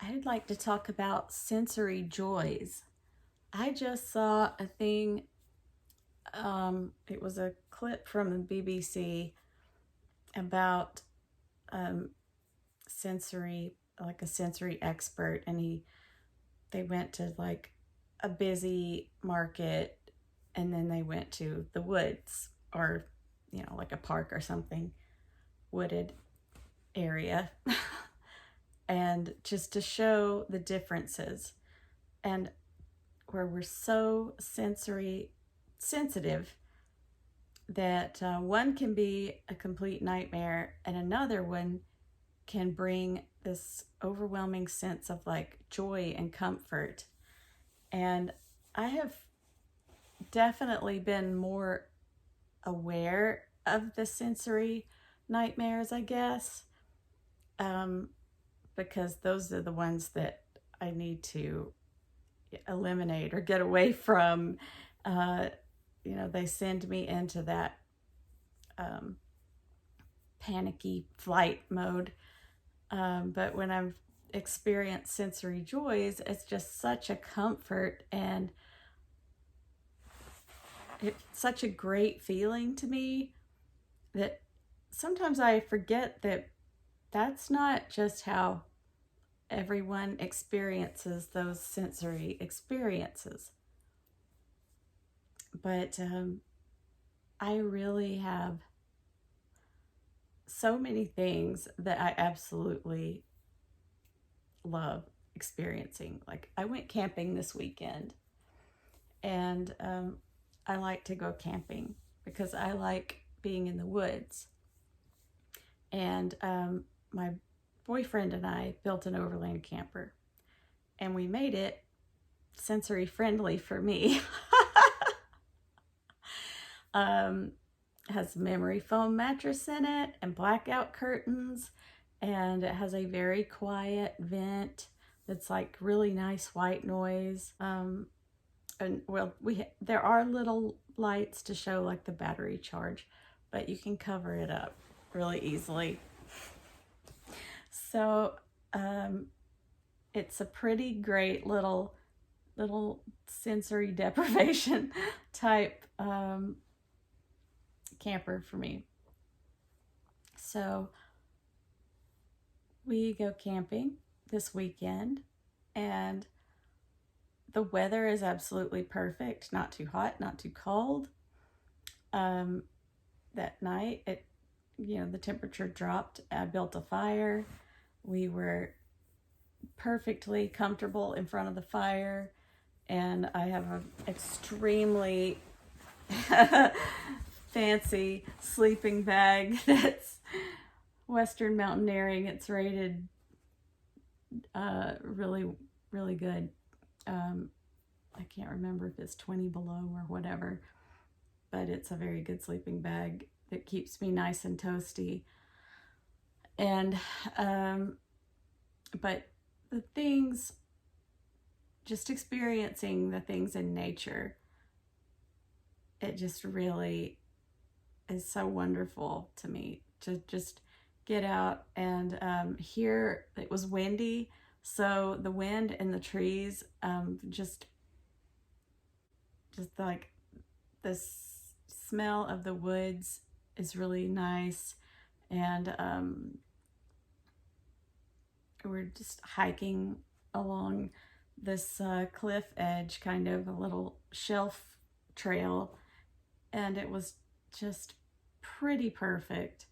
I'd like to talk about sensory joys. I just saw a thing, it was a clip from the BBC about um, sensory, like a sensory expert, and they went to like a busy market, and then they went to the woods or, like a park or something, wooded area, and just to show the differences. And where we're so sensory sensitive that one can be a complete nightmare and another one can bring this overwhelming sense of like joy and comfort. And I have definitely been more aware of the sensory nightmares, I guess, um, because those are the ones that I need to eliminate or get away from. Uh, they send me into that um, panicky flight mode. But when I've experienced sensory joys, it's just such a comfort, and it's such a great feeling to me that sometimes I forget that that's not just how everyone experiences those sensory experiences. But I really have so many things that I absolutely love experiencing. Like, I went camping this weekend, and I like to go camping because I like being in the woods. And my boyfriend and I built an overland camper, and we made it sensory friendly for me. Has memory foam mattress in it and blackout curtains, and it has a very quiet vent that's like really nice white noise. And well, there are little lights to show like the battery charge, but you can cover it up really easily. So it's a pretty great little sensory deprivation type camper for me. So we go camping this weekend, and the weather is absolutely perfect. Not too hot, not too cold. That night, the temperature dropped. I built a fire. We were perfectly comfortable in front of the fire, and I have an extremely fancy sleeping bag that's Western Mountaineering. It's rated really, really good. I can't remember if it's 20 below or whatever, but it's a very good sleeping bag that keeps me nice and toasty. And but the things, just experiencing the things in nature, it just really is so wonderful to me to just get out and hear. It was windy, so the wind and the trees, just like the smell of the woods is really nice. And we're just hiking along this cliff edge, kind of a little shelf trail, and it was just pretty perfect.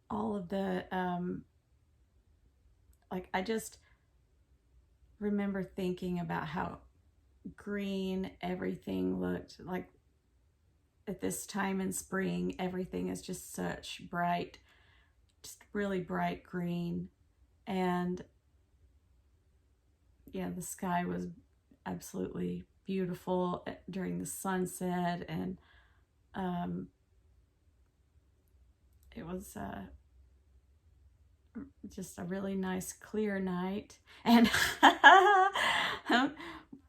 All of the I just remember thinking about how green everything looked like at this time in spring. Everything is just such bright, just really bright green. And the sky was absolutely beautiful during the sunset, and it was just a really nice clear night. And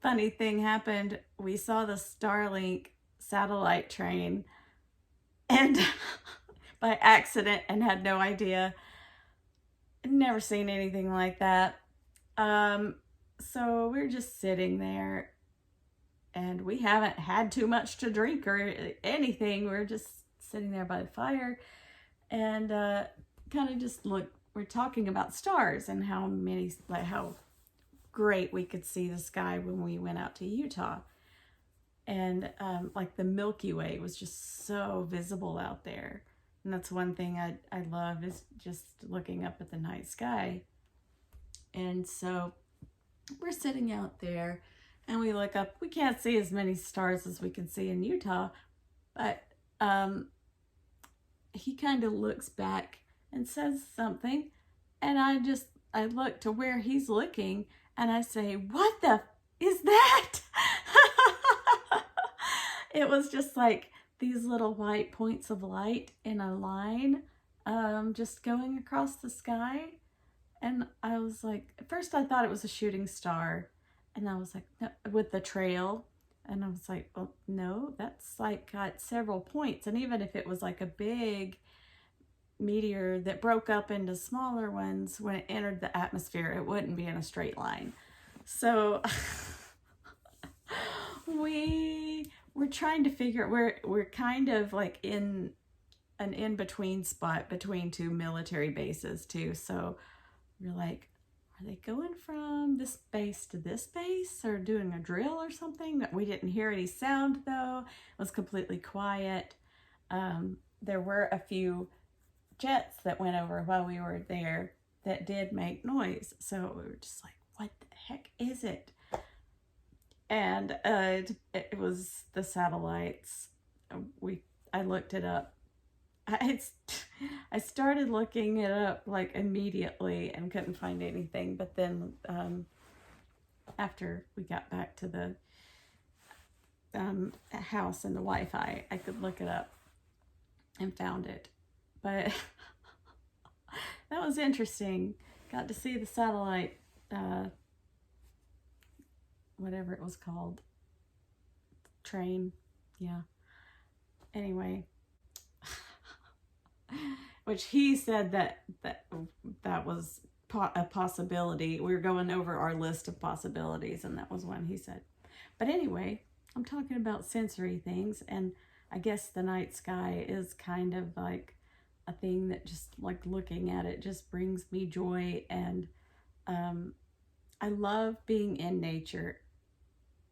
funny thing happened. We saw the Starlink satellite train, and by accident, and had no idea. I'd never seen anything like that. So we're just sitting there, and we haven't had too much to drink or anything. We're just sitting there by the fire, and kind of just we're talking about stars and how many, like how great we could see the sky when we went out to Utah. And like the Milky Way was just so visible out there. And that's one thing I love, is just looking up at the night sky. And so we're sitting out there and we look up. We can't see as many stars as we can see in Utah, but he kind of looks back and says something. And I look to where he's looking and I say, "What the is that?" It was just like these little white points of light in a line, just going across the sky. And I was like, at first I thought it was a shooting star. And I was like, no, with the trail. And I was like, well, no, that's like got several points. And even if it was like a big meteor that broke up into smaller ones, when it entered the atmosphere, it wouldn't be in a straight line. So we're trying to figure, we're kind of like in an in-between spot between two military bases too. So we're like, are they going from this base to this base or doing a drill or something? We didn't hear any sound though. It was completely quiet. There were a few jets that went over while we were there that did make noise. So we were just like, what the heck is it? And it was the satellites. I looked it up. I started looking it up like immediately and couldn't find anything. But then after we got back to the house and the Wi-Fi, I could look it up and found it. But that was interesting. Got to see the satellite, whatever it was called, train. Yeah. Anyway, which he said that was a possibility. We were going over our list of possibilities, and that was one he said. But anyway, I'm talking about sensory things, and I guess the night sky is kind of like a thing that just like looking at it just brings me joy. And I love being in nature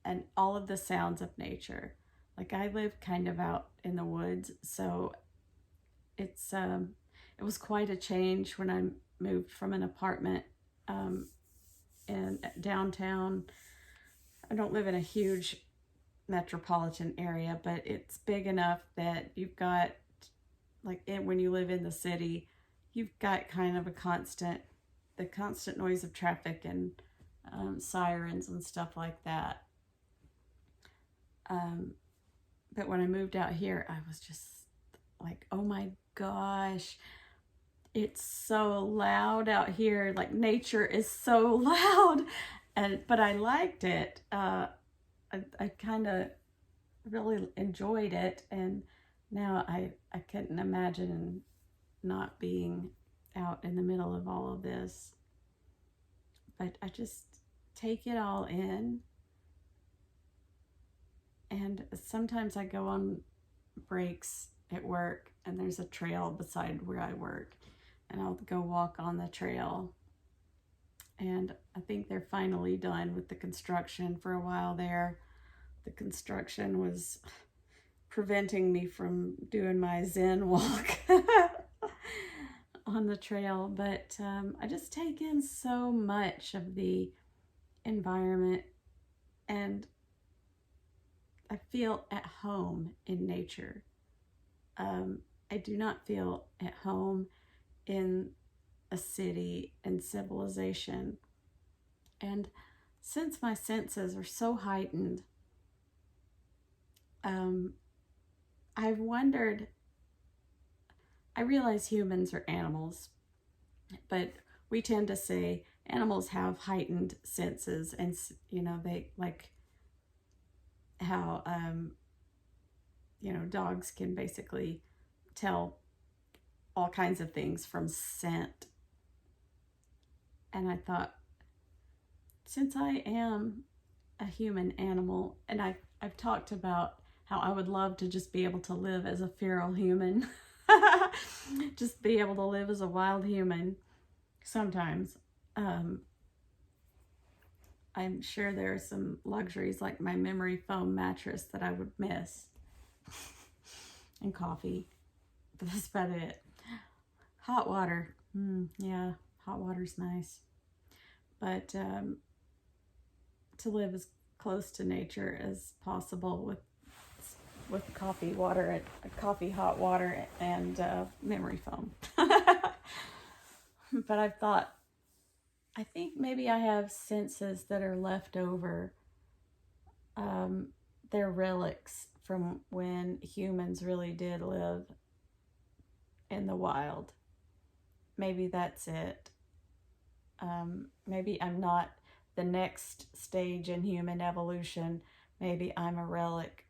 and all of the sounds of nature. Like I live kind of out in the woods, so it was quite a change when I moved from an apartment in downtown. I don't live in a huge metropolitan area, but it's big enough that you've got, like when you live in the city, you've got kind of the constant noise of traffic and sirens and stuff like that. But when I moved out here, I was just like, oh my gosh, it's so loud out here. Like nature is so loud. But I liked it. I kind of really enjoyed it. And now I couldn't imagine not being out in the middle of all of this. But I just take it all in. And sometimes I go on breaks at work and there's a trail beside where I work, and I'll go walk on the trail. And I think they're finally done with the construction. For a while there, the construction was preventing me from doing my Zen walk on the trail. But I just take in so much of the environment, and I feel at home in nature. I do not feel at home in a city and civilization. And since my senses are so heightened, I've wondered, I realize humans are animals, but we tend to say animals have heightened senses, and they like how dogs can basically tell all kinds of things from scent. And I thought, since I am a human animal, and I've talked about how I would love to just be able to live as a feral human, just be able to live as a wild human sometimes. I'm sure there are some luxuries like my memory foam mattress that I would miss, and coffee, but that's about it. Hot water, yeah, hot water's nice, but to live as close to nature as possible with coffee water, coffee hot water, and memory foam. But I've thought, I think maybe I have senses that are left over. They're relics from when humans really did live in the wild. Maybe that's it. Maybe I'm not the next stage in human evolution. Maybe I'm a relic.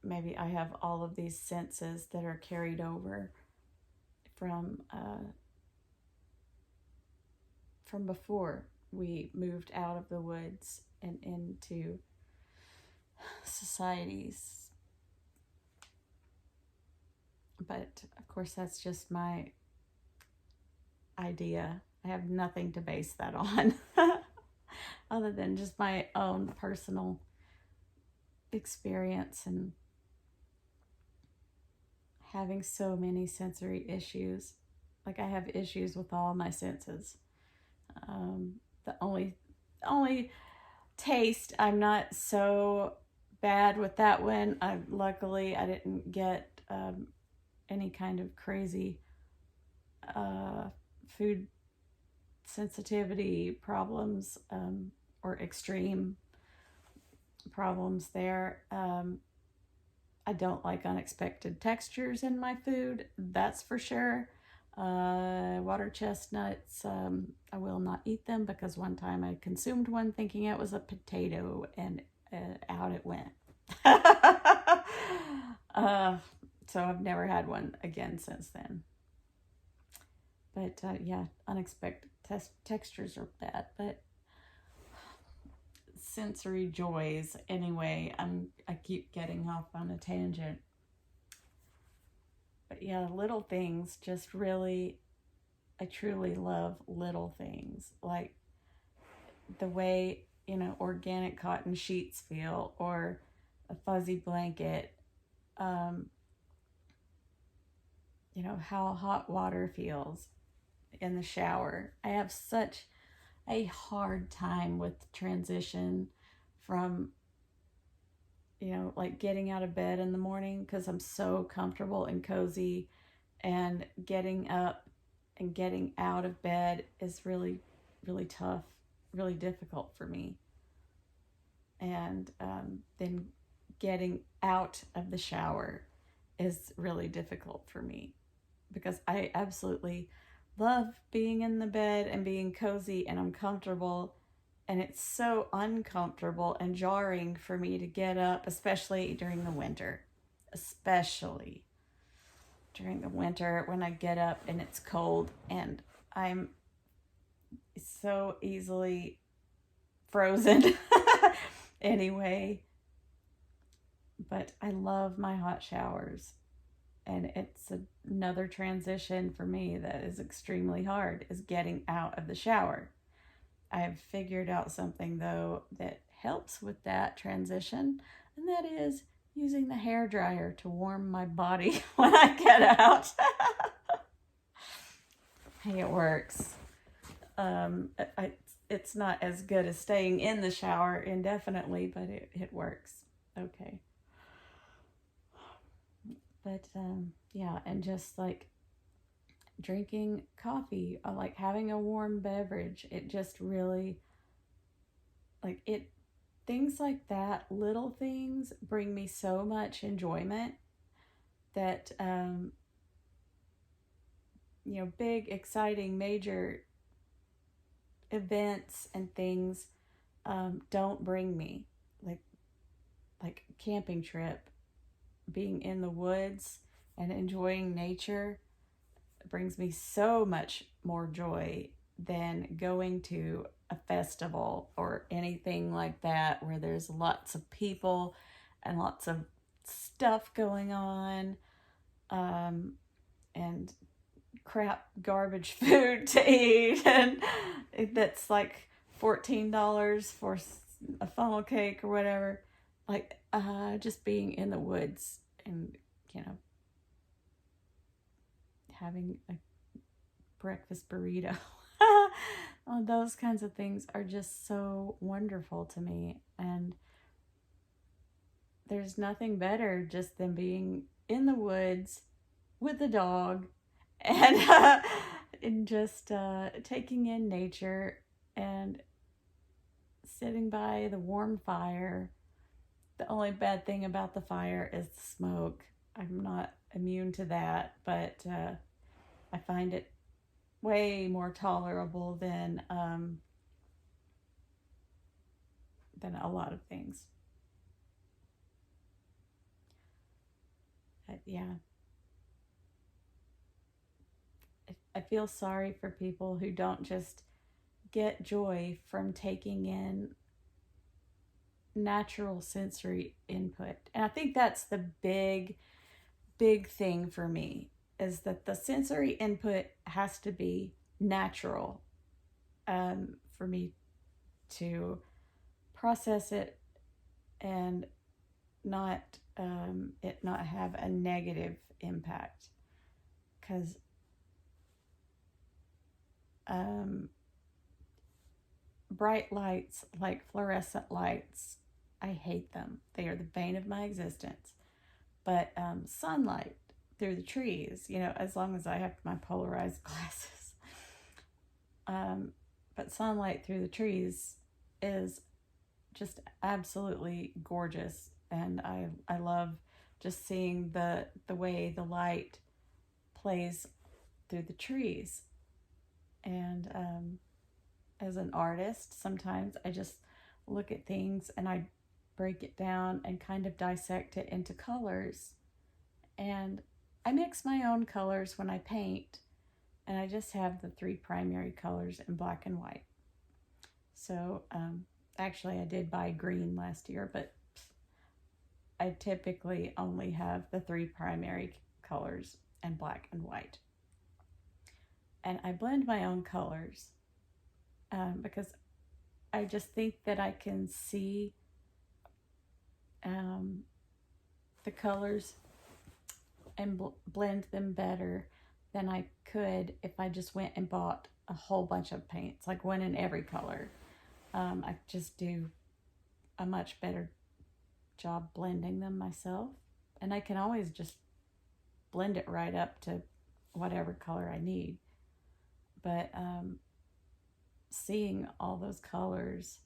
Maybe I have all of these senses that are carried over from before we moved out of the woods and into societies. But of course, that's just my idea. I have nothing to base that on other than just my own personal experience and having so many sensory issues. Like, I have issues with all my senses. The only taste, I'm not so bad with that one. Luckily I didn't get any kind of crazy food sensitivity problems, or extreme problems there. I don't like unexpected textures in my food, that's for sure. Water chestnuts, I will not eat them because one time I consumed one thinking it was a potato, and out it went. So I've never had one again since then. But yeah, unexpected textures are bad, but sensory joys anyway. I keep getting off on a tangent. But yeah, little things just really, I truly love little things, like the way, organic cotton sheets feel, or a fuzzy blanket, how hot water feels in the shower. I have such a hard time with transition from, like getting out of bed in the morning because I'm so comfortable and cozy, and getting up and getting out of bed is really, really tough, really difficult for me. And then getting out of the shower is really difficult for me because I absolutely love being in the bed and being cozy and I'm comfortable, and it's so uncomfortable and jarring for me to get up, especially during the winter. Especially during the winter when I get up and it's cold and I'm so easily frozen. Anyway, but I love my hot showers. And it's another transition for me that is extremely hard, is getting out of the shower. I have figured out something, though, that helps with that transition, and that is using the hair dryer to warm my body when I get out. Hey, it works. It's not as good as staying in the shower indefinitely, but it works. Okay. But yeah, and just like drinking coffee, like having a warm beverage, it just really, like, it, things like that, little things bring me so much enjoyment that big, exciting, major events and things don't bring me, like camping trip, being in the woods and enjoying nature brings me so much more joy than going to a festival or anything like that where there's lots of people and lots of stuff going on, and crap garbage food to eat, and that's like $14 for a funnel cake or whatever. Like, just being in the woods and, you know, having a breakfast burrito. All those kinds of things are just so wonderful to me. And there's nothing better just than being in the woods with the dog and just taking in nature and sitting by the warm fire. The only bad thing about the fire is the smoke. I'm not immune to that, but I find it way more tolerable than a lot of things. But yeah, I feel sorry for people who don't just get joy from taking in natural sensory input. And I think that's the big thing for me, is that the sensory input has to be natural, for me to process it and not it not have a negative impact. Because bright lights like fluorescent lights, I hate them. They are the bane of my existence. But sunlight through the trees, you know, as long as I have my polarized glasses. But sunlight through the trees is just absolutely gorgeous. And I love just seeing the way the light plays through the trees. And as an artist, sometimes I just look at things and I break it down and kind of dissect it into colors. And I mix my own colors when I paint, and I just have the 3 primary colors in black and white. So actually I did buy green last year, but I typically only have the 3 primary colors in black and white. And I blend my own colors because I just think that I can see the colors and blend them better than I could if I just went and bought a whole bunch of paints, like one in every color. I just do a much better job blending them myself, and I can always just blend it right up to whatever color I need. But seeing all those colors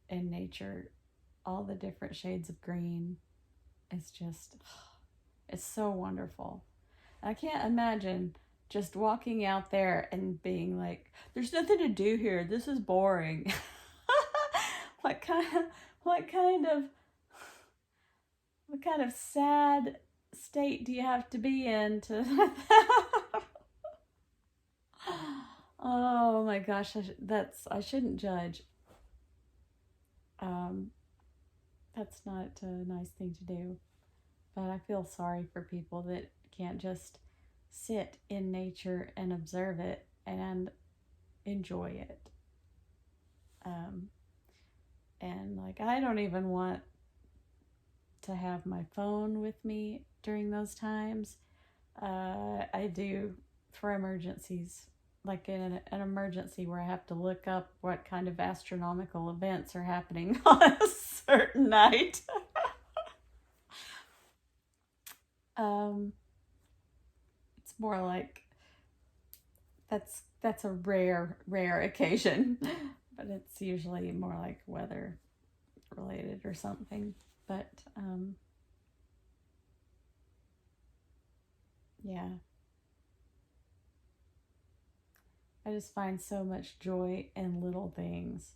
in nature, all the different shades of green, it's just, it's so wonderful. I can't imagine just walking out there and being like, there's nothing to do here, this is boring. what kind of sad state do you have to be in to Oh my gosh, I shouldn't judge. That's not a nice thing to do. But I feel sorry for people that can't just sit in nature and observe it and enjoy it. And like, I don't even want to have my phone with me during those times. I do for emergencies, like in an emergency where I have to look up what kind of astronomical events are happening on a certain night. It's more like that's a rare occasion, but it's usually more like weather related or something. But yeah, I just find so much joy in little things.